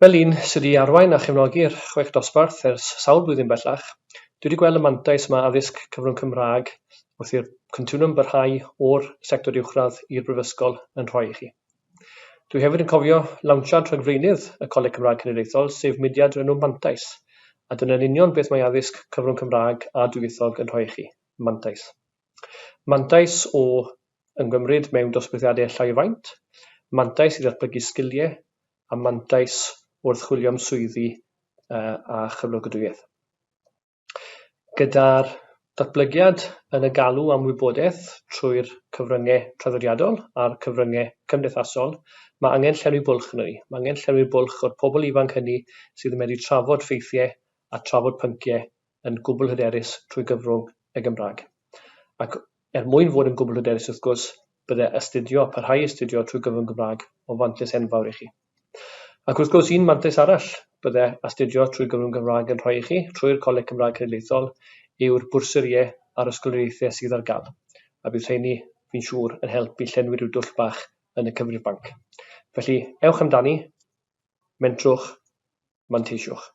Fel un sydd wedi arwain a chefnogi'r chwech dosbarth ers sawl blwyddyn bellach, dwi wedi gweld y mantais yma addysg cyfrwng Cymraeg wrth i'r continwwm barhau o'r sector uwchradd i'r brifysgol yn rhoi i chi. Dwi hefyd yn cofio lawnsiad rhagfreunydd y Coleg Cymraeg Cenedlaethol, sef mudiad enw Mantais, a dyna'n union beth mae addysg cyfrwng Cymraeg a dwyieithog yn rhoi i chi, Mantais. Mantais o ymgymryd mewn dosbarthiadau llai faint, mantais i ddatblygu sgiliau, a mantais wrth chwilio am swyddi a chyflogadwyedd. Gyda'r datblygiad yn y galw am wybodaeth trwy'r cyfryngau traddodiadol a'r cyfryngau cymdeithasol, mae angen llenwi bwlch yn ni. Mae angen llenwi bwlch o'r pobl ifanc hynny sydd yn medru trafod ffeithiau a trafod pynciau yn gwbl hyderus trwy gyfrwng y Gymraeg. Ac mwyn fod yn gwbl hyderus wrth gwrs, byddai parhau astudio trwy gyfrwng Gymraeg o fantais enfawr i chi. Ac wrth gwrs un mantais arall byddai astudio trwy gyfrwng Gymraeg yn rhoi i chi trwy'r Coleg Cymraeg Cenedlaethol yw'r bwrseriau a'r ysgoloriaethau sydd ar gael. A bydd rheini, fi'n siŵr, yn helpu llenwi rhyw dwll bach yn y cyfrifiad banc. Felly, ewch amdani, mentrwch, manteisiwch.